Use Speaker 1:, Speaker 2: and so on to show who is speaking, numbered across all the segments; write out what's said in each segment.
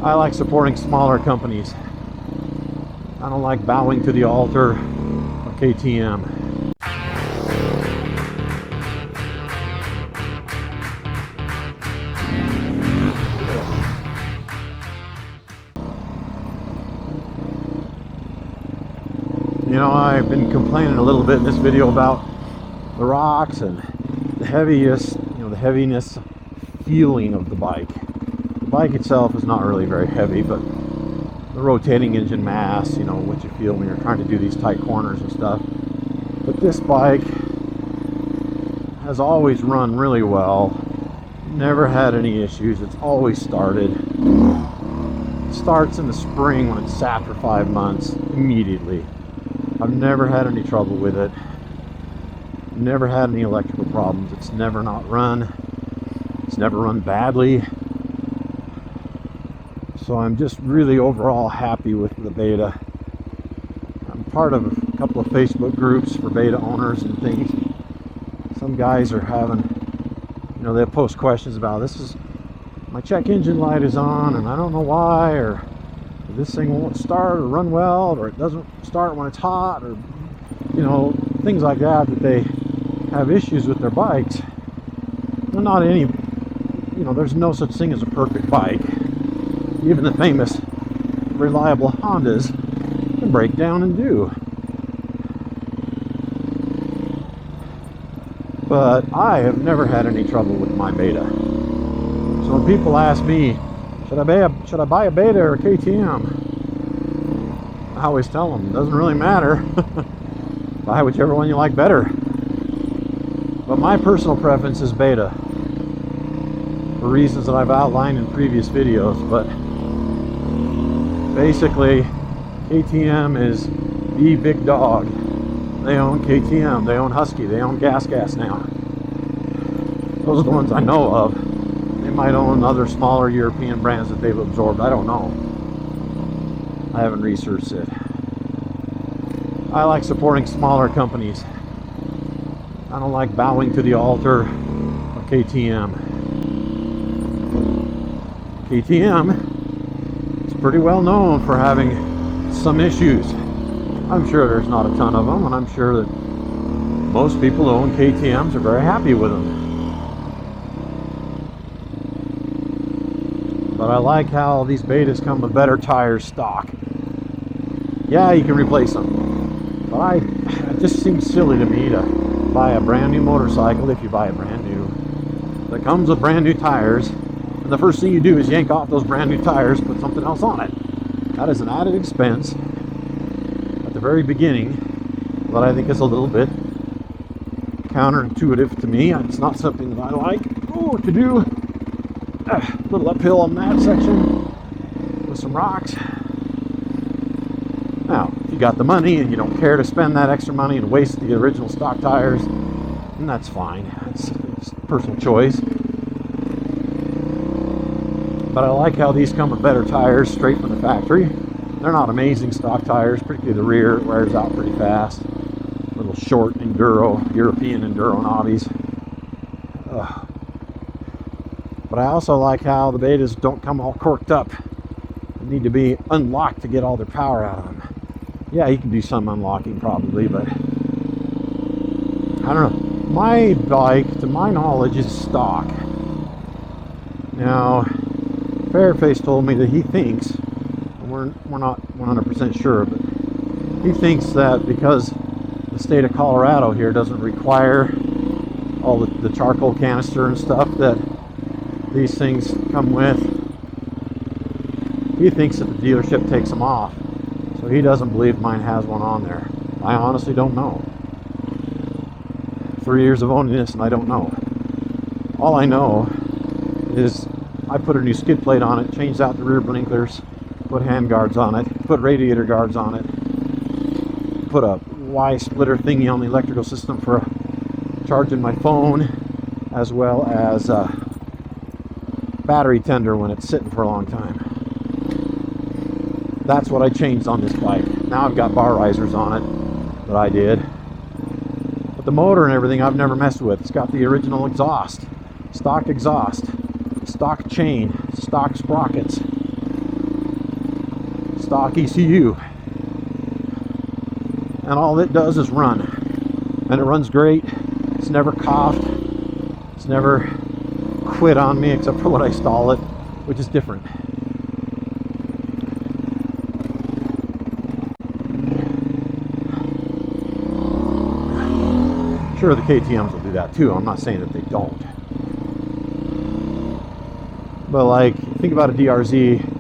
Speaker 1: I like supporting smaller companies. I don't like bowing to the altar of KTM. You know, I've been complaining a little bit in this video about the rocks and the heaviness feeling of the bike. The bike itself is not really very heavy, but the rotating engine mass, you know, what you feel when you're trying to do these tight corners and stuff. But this bike has always run really well. Never had any issues. It's always started. It starts in the spring when it's sat for 5 months immediately. I've never had any trouble with it. Never had any electrical problems. It's never not run. It's never run badly. So I'm just really overall happy with the Beta. I'm part of a couple of Facebook groups for Beta owners and things. Some guys are having, you know, they'll post questions about, this is, my check engine light is on and I don't know why, or this thing won't start or run well, or it doesn't start when it's hot, or, you know, things like that, that they have issues with their bikes. Well, not any, you know, there's no such thing as a perfect bike. Even the famous reliable Hondas can break down and do. But I have never had any trouble with my Beta. So when people ask me, should I buy a Beta or a KTM? I always tell them, it doesn't really matter. Buy whichever one you like better. But my personal preference is Beta, for reasons that I've outlined in previous videos. But basically, KTM is the big dog. They own KTM, they own Husky, they own Gas now. Those are the ones I know of. They might own other smaller European brands that they've absorbed. I don't know. I haven't researched it. I like supporting smaller companies. I don't like bowing to the altar of KTM. KTM is pretty well known for having some issues. I'm sure there's not a ton of them, and I'm sure that most people who own KTMs are very happy with them. But I like how these Betas come with better tires stock. Yeah, you can replace them, but it just seems silly to me to buy a brand new motorcycle, if you buy a brand new, that comes with brand new tires, and the first thing you do is yank off those brand new tires, put something else on it. That is an added expense at the very beginning that I think is a little bit counterintuitive to me. It's not something that I like to do. A little uphill on that section with some rocks. Now, if you got the money and you don't care to spend that extra money and waste the original stock tires, then that's fine. It's personal choice. But I like how these come with better tires straight from the factory. They're not amazing stock tires, particularly the rear. It wears out pretty fast. Little short enduro, European enduro knobbies. But I also like how the Betas don't come all corked up. They need to be unlocked to get all their power out of them. Yeah, you can do some unlocking probably, but I don't know. My bike, to my knowledge, is stock. Now, Fairface told me that he thinks, and we're not 100% sure, but he thinks that because the state of Colorado here doesn't require all the charcoal canister and stuff that these things come with, he thinks that the dealership takes them off. So he doesn't believe mine has one on there. I honestly don't know. 3 years of owning this and I don't know. All I know is I put a new skid plate on it, changed out the rear blinkers, put hand guards on it, put radiator guards on it, put a Y splitter thingy on the electrical system for charging my phone, as well as battery tender when it's sitting for a long time. That's what I changed on this bike. Now I've got bar risers on it that I did. But the motor and everything I've never messed with. It's got the original exhaust, stock chain, stock sprockets. stock ECU. And all it does is run. And it runs great. It's never coughed. It's never quit on me except for when I stall it, which is different. Sure, the KTMs will do that too. I'm not saying that they don't. But like, think about a DRZ.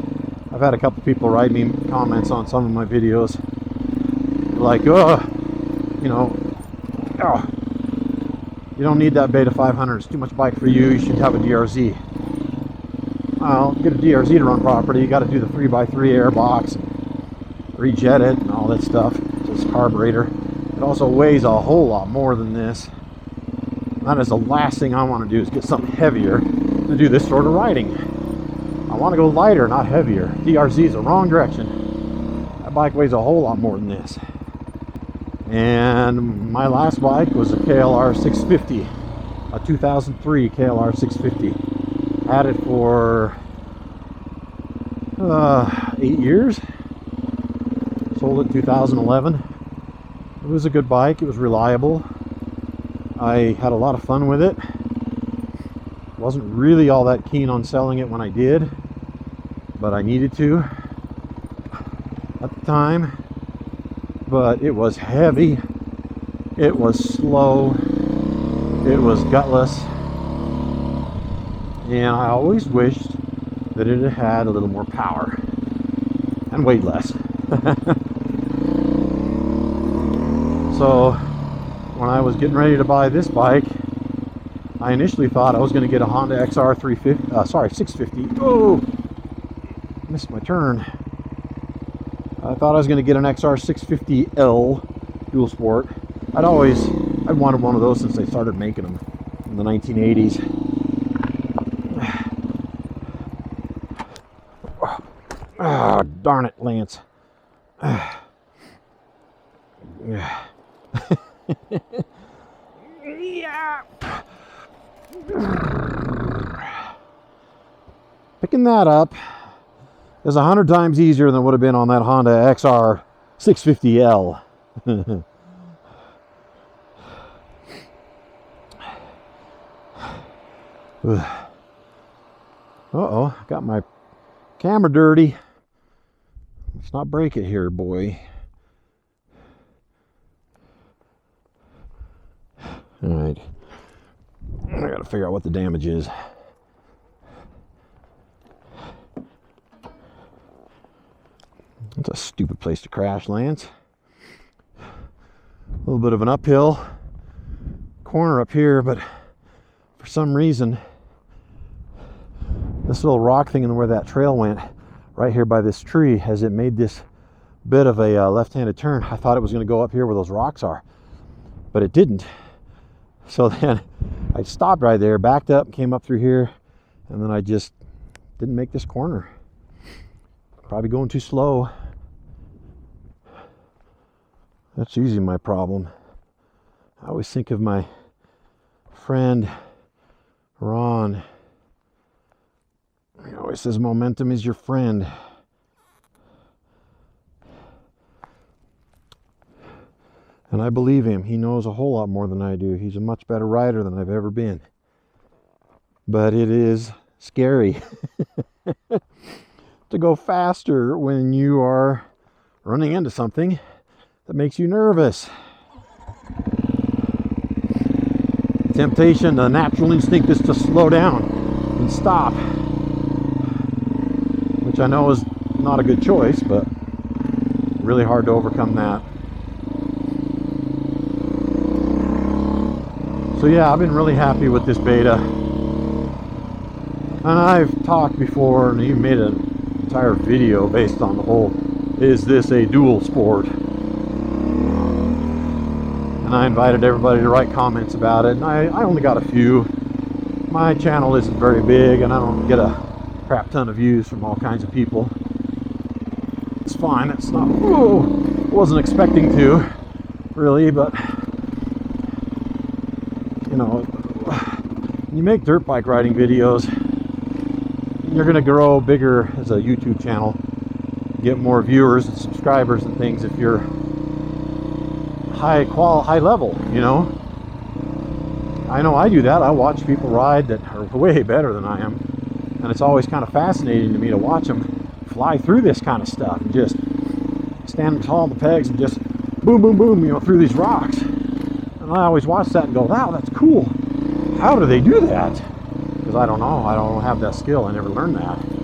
Speaker 1: I've had a couple people write me comments on some of my videos. Like, oh, you know, oh, you don't need that Beta 500. It's too much bike for you. You should have a DRZ. Well, get a DRZ to run properly. You got to do the 3x3 air box, and rejet it, and all that stuff. It's carburetor. It also weighs a whole lot more than this. That is the last thing I want to do, is get something heavier to do this sort of riding. I want to go lighter, not heavier. DRZ is the wrong direction. That bike weighs a whole lot more than this. And my last bike was a KLR 650, a 2003 KLR 650. Had it for 8 years. Sold it in 2011. It was a good bike. It was reliable. I had a lot of fun with it. Wasn't really all that keen on selling it when I did, but I needed to at the time. But it was heavy. It was slow. It was gutless. And I always wished that it had a little more power and weighed less. So when I was getting ready to buy this bike, I initially thought I was going to get a Honda XR 650. Oh, missed my turn. I thought I was going to get an XR 650L dual sport. I'd wanted one of those since they started making them in the 1980s. Ah, darn it, Lance. Yeah. Picking that up is 100 times easier than it would have been on that Honda XR 650L. Uh-oh, got my camera dirty. Let's not break it here, boy. All right, I gotta figure out what the damage is. That's a stupid place to crash, Lance. A little bit of an uphill corner up here, but for some reason, this little rock thing and where that trail went, right here by this tree, as it made this bit of a left-handed turn, I thought it was going to go up here where those rocks are, but it didn't. So then I stopped right there, backed up, came up through here, and then I just didn't make this corner. Probably going too slow. That's usually my problem. I always think of my friend Ron. He always says momentum is your friend. And I believe him. He knows a whole lot more than I do. He's a much better rider than I've ever been. But it is scary to go faster when you are running into something that makes you nervous. The temptation, the natural instinct is to slow down and stop, which I know is not a good choice, but really hard to overcome that. So yeah, I've been really happy with this Beta. And I've talked before and even made an entire video based on the whole, is this a dual sport? And I invited everybody to write comments about it, and I only got a few. My channel isn't very big and I don't get a crap ton of views from all kinds of people. It's fine, it's not, wasn't expecting to, really, but you know, when you make dirt bike riding videos, you're going to grow bigger as a YouTube channel, get more viewers and subscribers and things if you're high level, you know. I know I do that. I watch people ride that are way better than I am, and it's always kind of fascinating to me to watch them fly through this kind of stuff and just stand tall on the pegs and just boom, boom, boom, you know, through these rocks. And I always watch that and go, wow, that's cool. How do they do that? Because I don't know. I don't have that skill. I never learned that.